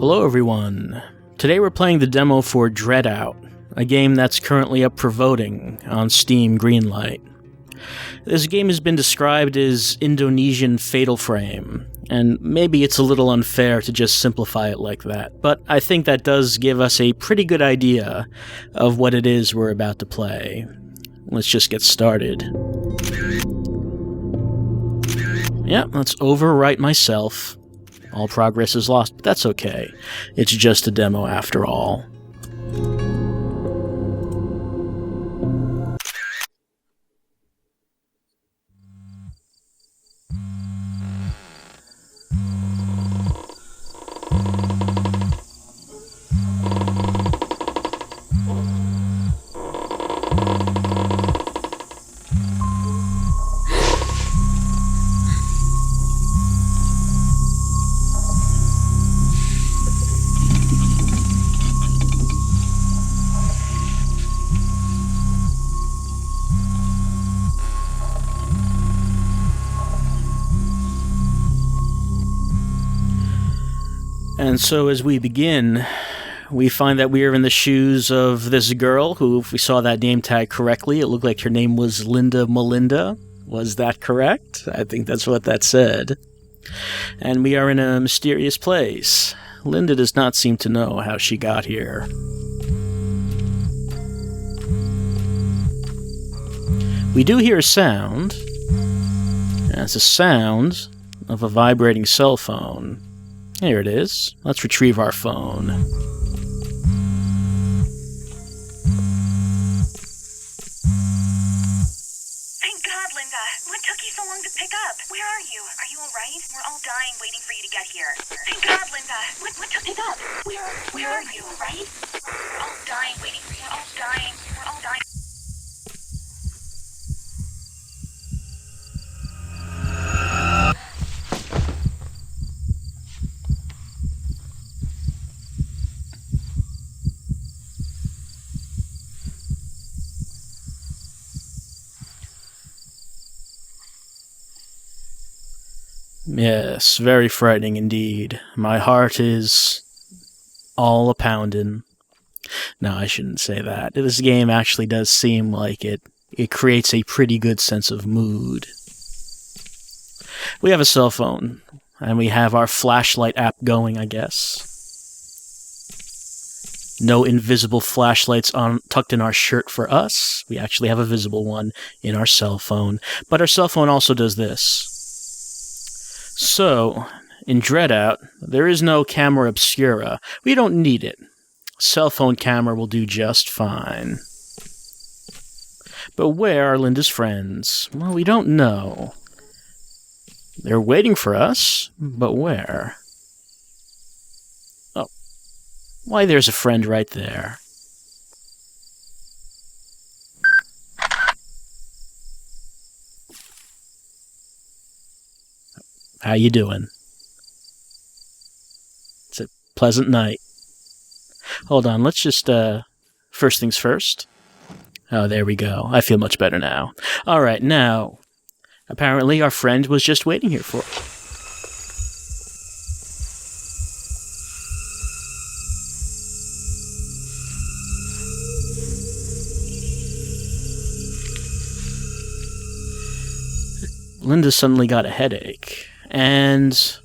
Hello everyone. Today we're playing the demo for DreadOut, a game that's currently up for voting on Steam Greenlight. This game has been described as Indonesian Fatal Frame, and maybe it's a little unfair to just simplify it like that, but I think that does give us a pretty good idea of what it is we're about to play. Let's just get started. Yeah, let's overwrite myself. All progress is lost, but that's okay. It's just a demo after all. And so as we begin, we find that we are in the shoes of this girl who, if we saw that name tag correctly, it looked like her name was Linda Melinda. Was that correct? I think that's what that said. And we are in a mysterious place. Linda does not seem to know how she got here. We do hear a sound. And it's a sound of a vibrating cell phone. Here it is. Let's retrieve our phone. Thank God, Linda. What took you so long to pick up? Where are you? Are you alright? We're all dying waiting for you to get here. Thank God, Linda. What took you up? Where are you, right? We're all dying waiting for you. We're all dying. We're all dying. Yes, very frightening indeed. My heart is all a-poundin'. No, I shouldn't say that. This game actually does seem like it creates a pretty good sense of mood. We have a cell phone, and we have our flashlight app going, I guess. No invisible flashlights tucked in our shirt for us. We actually have a visible one in our cell phone. But our cell phone also does this. So, in DreadOut, there is no camera obscura. We don't need it. Cell phone camera will do just fine. But where are Linda's friends? Well, we don't know. They're waiting for us, but where? Oh, why, there's a friend right there. How you doing? It's a pleasant night. Hold on, let's just, first things first. Oh, there we go. I feel much better now. Alright, now, apparently our friend was just waiting here for us. Linda suddenly got a headache. And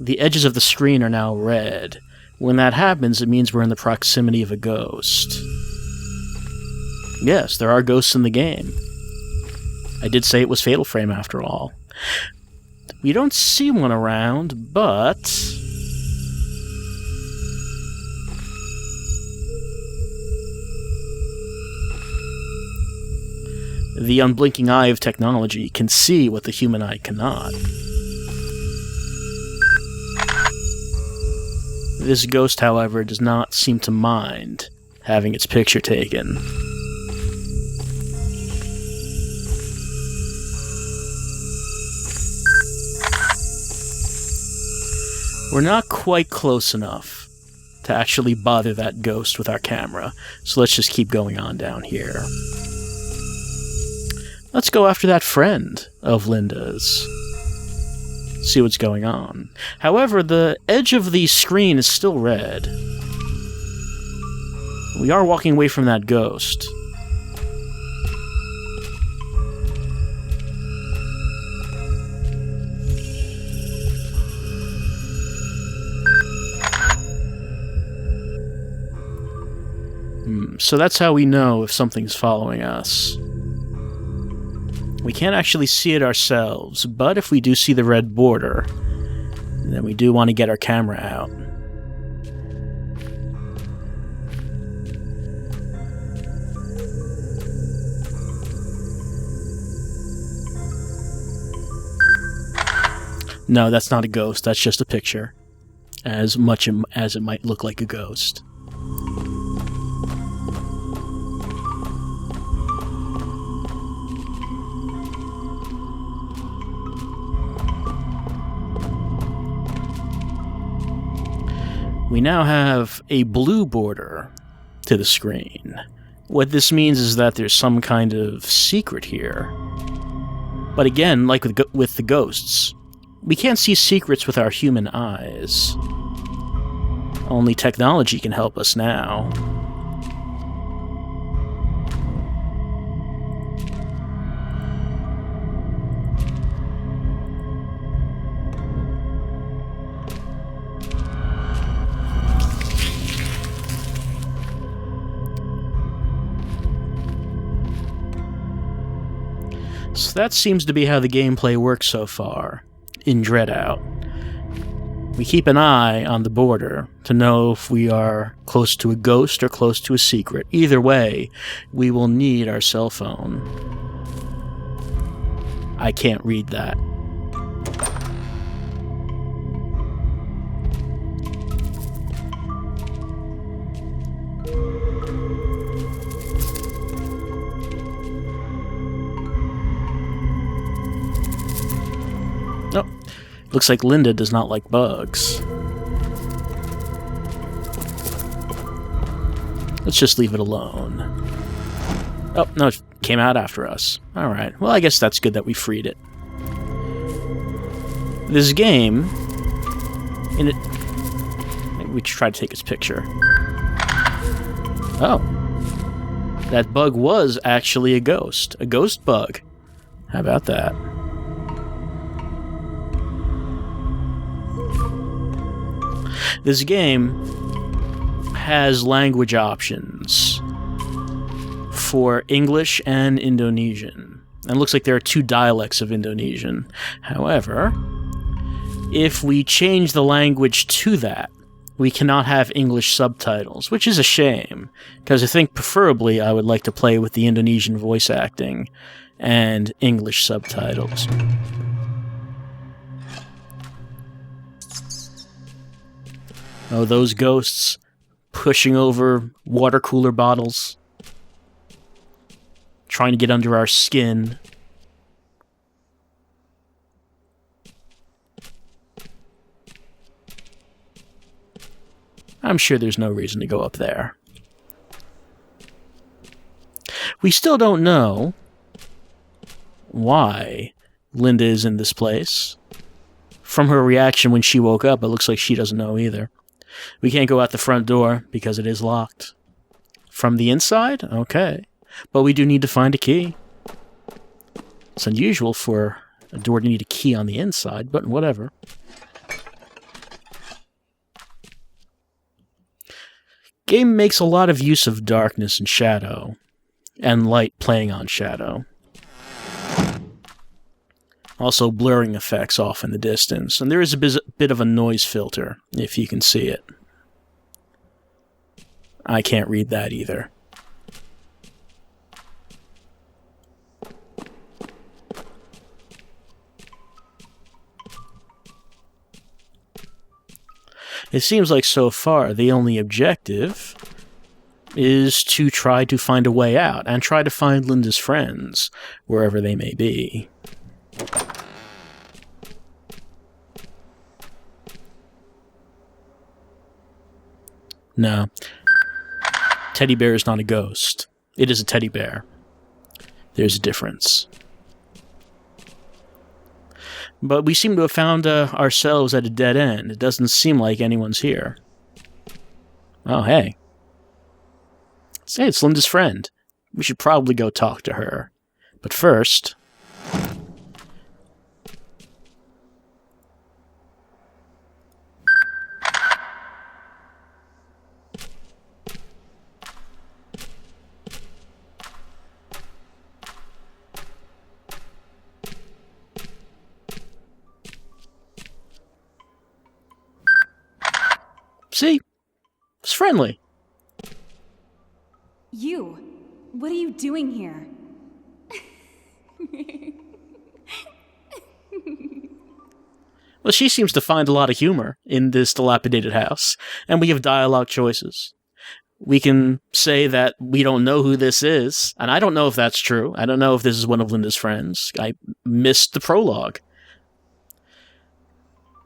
the edges of the screen are now red. When that happens, it means we're in the proximity of a ghost. Yes, there are ghosts in the game. I did say it was Fatal Frame after all. We don't see one around, but the unblinking eye of technology can see what the human eye cannot. This ghost, however, does not seem to mind having its picture taken. We're not quite close enough to actually bother that ghost with our camera, so let's just keep going on down here. Let's go after that friend of Linda's. see what's going on. However, the edge of the screen is still red. We are walking away from that ghost. So that's how we know if something's following us. We can't actually see it ourselves, but if we do see the red border, then we do want to get our camera out. No, that's not a ghost, that's just a picture. As much as it might look like a ghost. We now have a blue border to the screen. What this means is that there's some kind of secret here. But again, like with the ghosts, we can't see secrets with our human eyes. Only technology can help us now. So that seems to be how the gameplay works so far in DreadOut. We keep an eye on the border to know if we are close to a ghost or close to a secret. Either way, we will need our cell phone. I can't read that. Oh, looks like Linda does not like bugs. Let's just leave it alone. Oh, no, it came out after us. Alright, well, I guess that's good that we freed it. This game... Maybe we should try to take its picture. Oh. That bug was actually a ghost. A ghost bug. How about that? This game has language options for English and Indonesian. And it looks like there are two dialects of Indonesian. However, if we change the language to that, we cannot have English subtitles, which is a shame, because I think preferably I would like to play with the Indonesian voice acting and English subtitles. Oh, those ghosts pushing over water cooler bottles, trying to get under our skin. I'm sure there's no reason to go up there. We still don't know why Linda is in this place. From her reaction when she woke up, it looks like she doesn't know either. We can't go out the front door because it is locked. From the inside? Okay. But we do need to find a key. It's unusual for a door to need a key on the inside, but whatever. Game makes a lot of use of darkness and shadow, and light playing on shadow. Also blurring effects off in the distance, and there is a bit of a noise filter, if you can see it. I can't read that either. It seems like so far the only objective is to try to find a way out, and try to find Linda's friends, wherever they may be. No. Teddy bear is not a ghost. It is a teddy bear. There's a difference. But we seem to have found ourselves at a dead end. It doesn't seem like anyone's here. Oh, hey. Hey, it's Linda's friend. We should probably go talk to her. But first... See? It's friendly. You! What are you doing here? Well, she seems to find a lot of humor in this dilapidated house, and we have dialogue choices. We can say that we don't know who this is, and I don't know if that's true. I don't know if this is one of Linda's friends. I missed the prologue.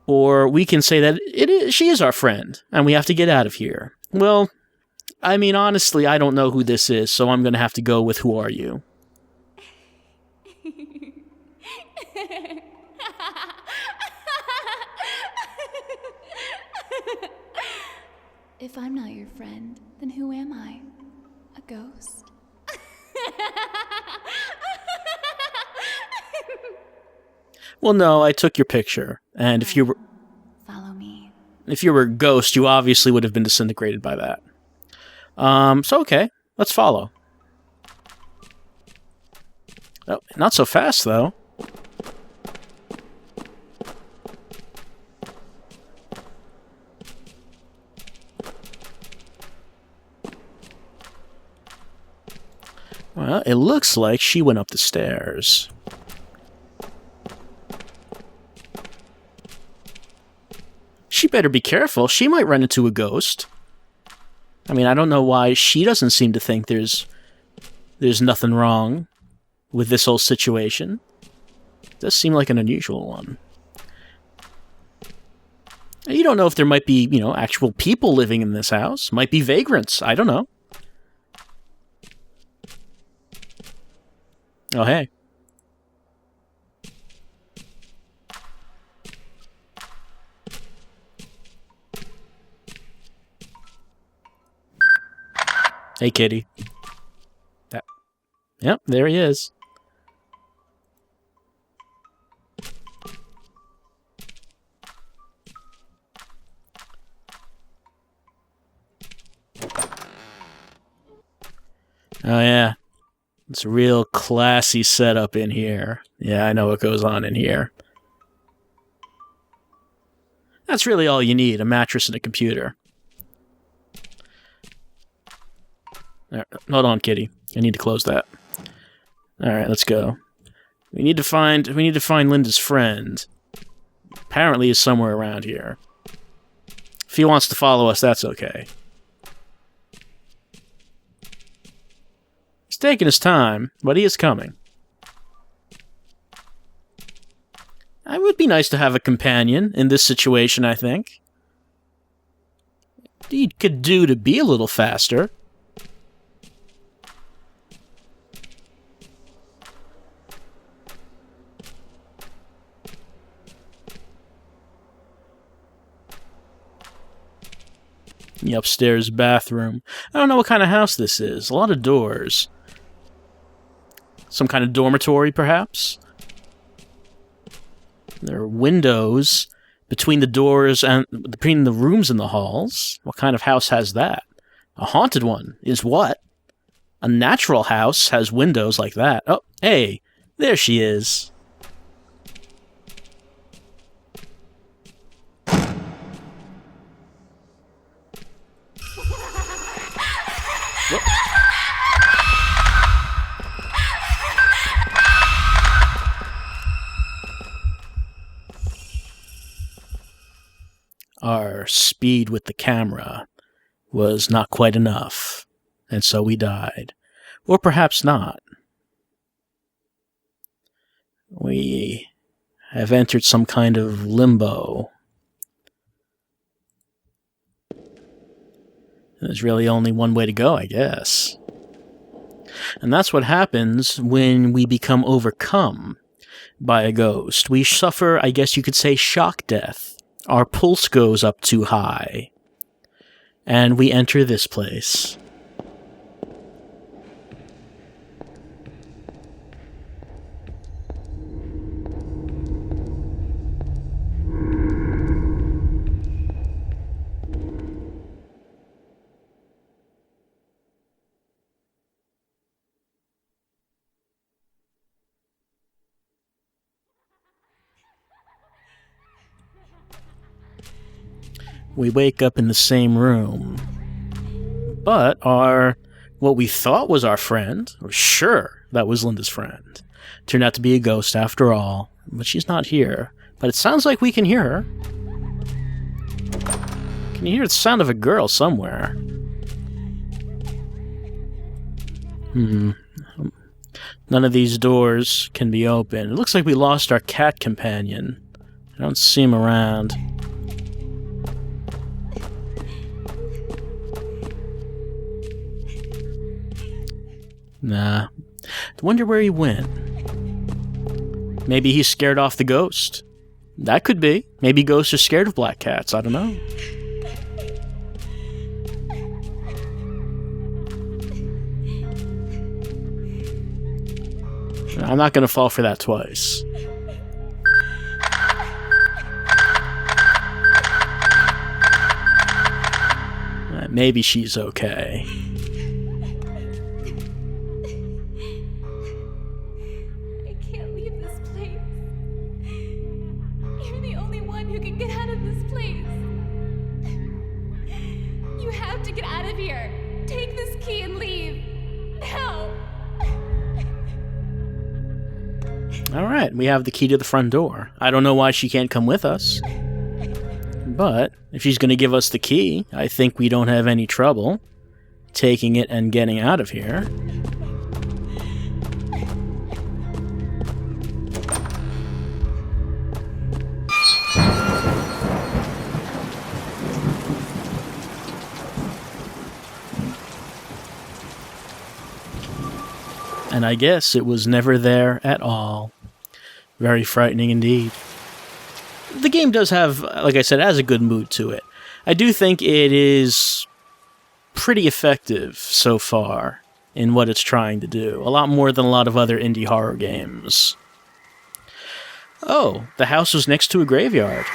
Or we can say that she is our friend, and we have to get out of here. Well, I mean, honestly, I don't know who this is, so I'm going to have to go with who are you? If I'm not your friend, then who am I? A ghost? Well, no, I took your picture, and if you were... Follow me. If you were a ghost, you obviously would have been disintegrated by that. So okay, let's follow. Oh, not so fast, though. Well, it looks like she went up the stairs. She better be careful. She might run into a ghost. I mean, I don't know why she doesn't seem to think there's nothing wrong with this whole situation. It does seem like an unusual one. You don't know if there might be, actual people living in this house. Might be vagrants. I don't know. Oh, hey. Hey, kitty. Yep, there he is. Oh, yeah. It's a real classy setup in here. Yeah, I know what goes on in here. That's really all you need, a mattress and a computer. Hold on, kitty. I need to close that. Alright, let's go. We need to find Linda's friend. Apparently he's somewhere around here. If he wants to follow us, that's okay. He's taking his time, but he is coming. It would be nice to have a companion in this situation, I think. He could do to be a little faster. The upstairs bathroom. I don't know what kind of house this is. A lot of doors. Some kind of dormitory, perhaps? There are windows between the doors and between the rooms in the halls. What kind of house has that? A haunted one is what? A natural house has windows like that. Oh, hey, there she is. Our speed with the camera was not quite enough, and so we died. Or perhaps not. We have entered some kind of limbo. There's really only one way to go, I guess. And that's what happens when we become overcome by a ghost. We suffer, I guess you could say, shock death. Our pulse goes up too high. And we enter this place. We wake up in the same room. But what we thought was our friend, or sure that was Linda's friend, turned out to be a ghost after all. But she's not here. But it sounds like we can hear her. Can you hear the sound of a girl somewhere? None of these doors can be opened. It looks like we lost our cat companion. I don't see him around. Nah. I wonder where he went. Maybe he's scared off the ghost. That could be. Maybe ghosts are scared of black cats. I don't know. I'm not going to fall for that twice. Maybe she's okay. I can't leave this place. You're the only one who can get out of this place. You have to get out of here. Take this key and leave. Now. Alright, we have the key to the front door. I don't know why she can't come with us. But if she's going to give us the key, I think we don't have any trouble taking it and getting out of here. And I guess it was never there at all. Very frightening indeed. The game does have, like I said, it has a good mood to it. I do think it is pretty effective so far in what it's trying to do. A lot more than a lot of other indie horror games. Oh, the house was next to a graveyard.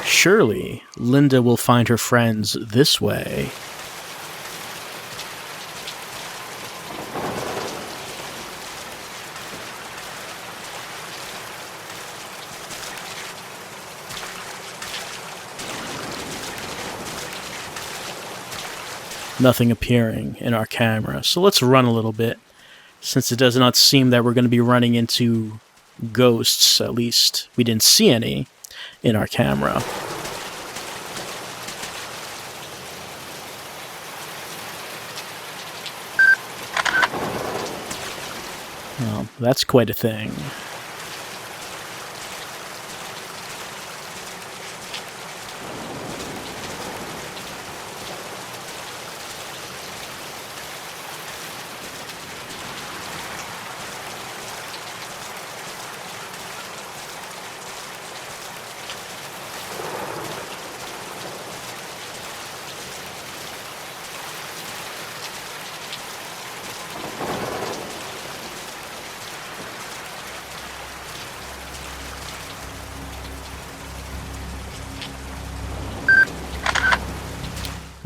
Surely, Linda will find her friends this way. Nothing appearing in our camera. So let's run a little bit, since it does not seem that we're going to be running into ghosts. At least we didn't see any in our camera. Well, that's quite a thing.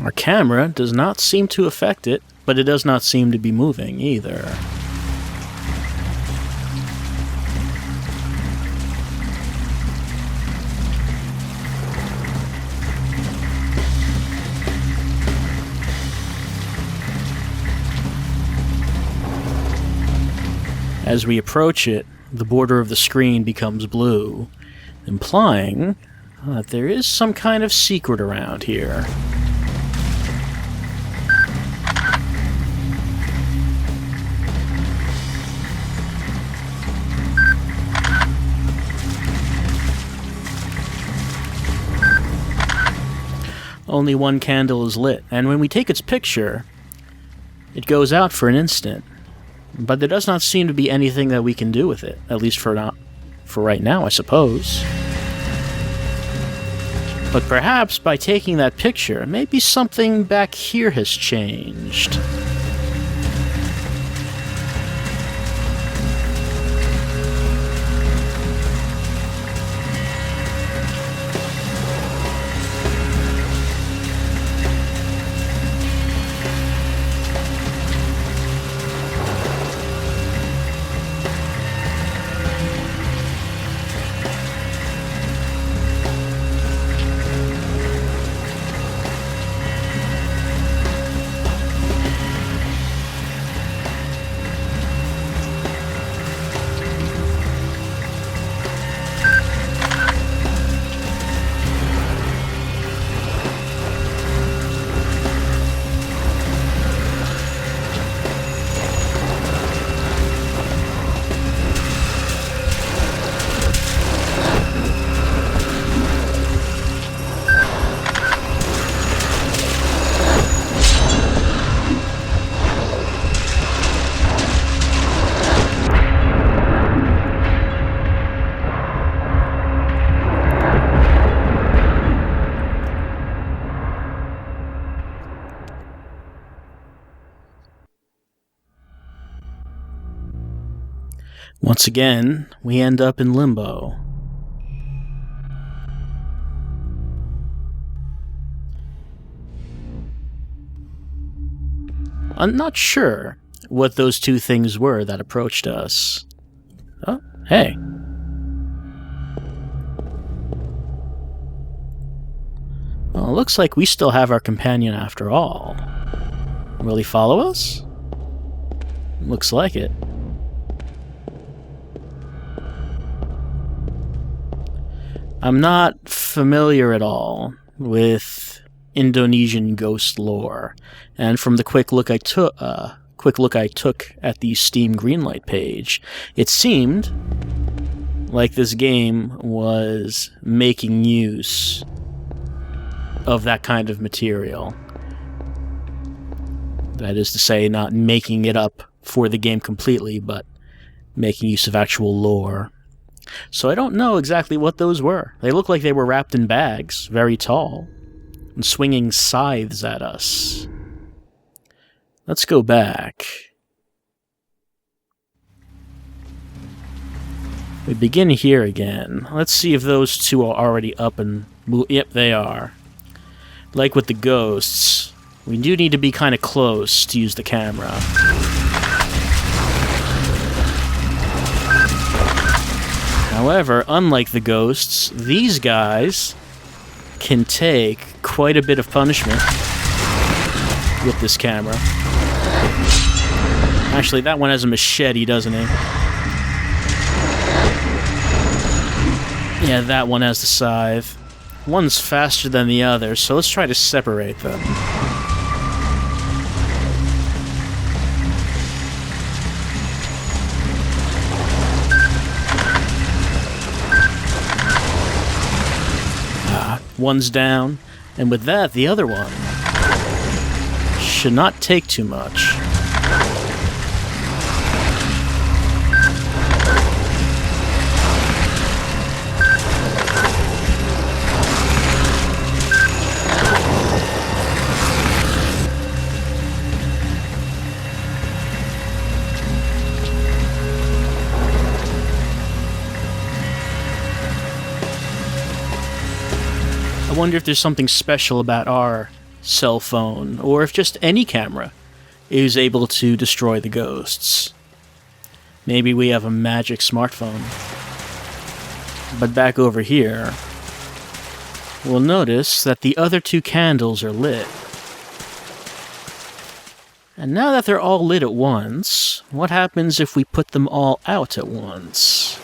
Our camera does not seem to affect it, but it does not seem to be moving either. As we approach it, the border of the screen becomes blue, implying that there is some kind of secret around here. only one candle is lit, and when we take its picture, it goes out for an instant. But there does not seem to be anything that we can do with it, at least for right now, I suppose. But perhaps by taking that picture, maybe something back here has changed. Once again, we end up in limbo. I'm not sure what those two things were that approached us. Oh, hey. Well, it looks like we still have our companion after all. Will he follow us? Looks like it. I'm not familiar at all with Indonesian ghost lore, and from the quick look I took at the Steam Greenlight page, it seemed like this game was making use of that kind of material. That is to say, not making it up for the game completely, but making use of actual lore. So I don't know exactly what those were. They look like they were wrapped in bags, very tall, and swinging scythes at us. Let's go back. We begin here again. Let's see if those two are already up and... Yep, they are. Like with the ghosts, we do need to be kind of close to use the camera. However, unlike the ghosts, these guys can take quite a bit of punishment with this camera. Actually, that one has a machete, doesn't he? Yeah, that one has the scythe. One's faster than the other, so let's try to separate them. One's down, and with that, the other one should not take too much. I wonder if there's something special about our cell phone, or if just any camera is able to destroy the ghosts. Maybe we have a magic smartphone. But back over here, we'll notice that the other two candles are lit. And now that they're all lit at once, what happens if we put them all out at once?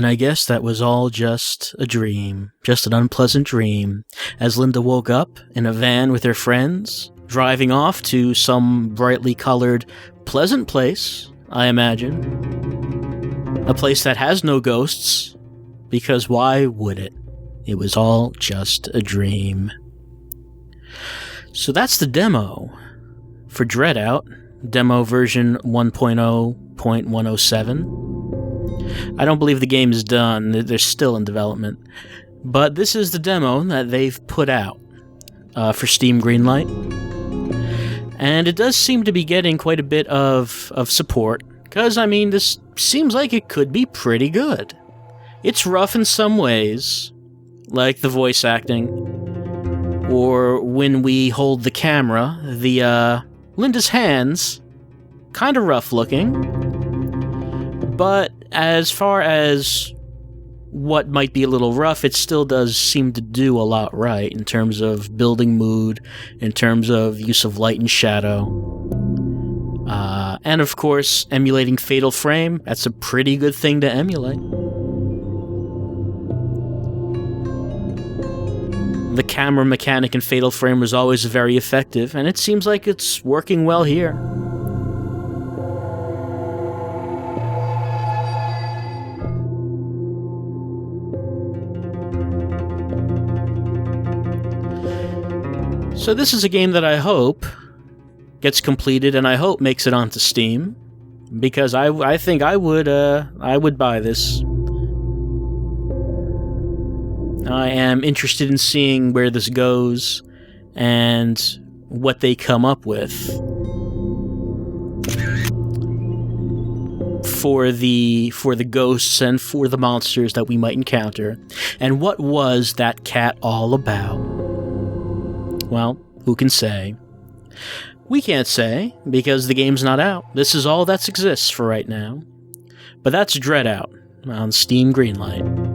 And I guess that was all just a dream, just an unpleasant dream, as Linda woke up in a van with her friends, driving off to some brightly colored, pleasant place, I imagine. A place that has no ghosts, because why would it? It was all just a dream. So that's the demo for DreadOut, demo version 1.0.107. I don't believe the game is done, they're still in development. But this is the demo that they've put out for Steam Greenlight. And it does seem to be getting quite a bit of support, because, I mean, this seems like it could be pretty good. It's rough in some ways, like the voice acting, or when we hold the camera, Linda's hands, kind of rough looking. But as far as what might be a little rough, it still does seem to do a lot right in terms of building mood, in terms of use of light and shadow. And of course, emulating Fatal Frame, that's a pretty good thing to emulate. The camera mechanic in Fatal Frame was always very effective, and it seems like it's working well here. So this is a game that I hope gets completed, and I hope makes it onto Steam, because I think I would buy this. I am interested in seeing where this goes and what they come up with for the ghosts and for the monsters that we might encounter. And what was that cat all about? Well, who can say? We can't say, because the game's not out. This is all that exists for right now. But that's DreadOut on Steam Greenlight.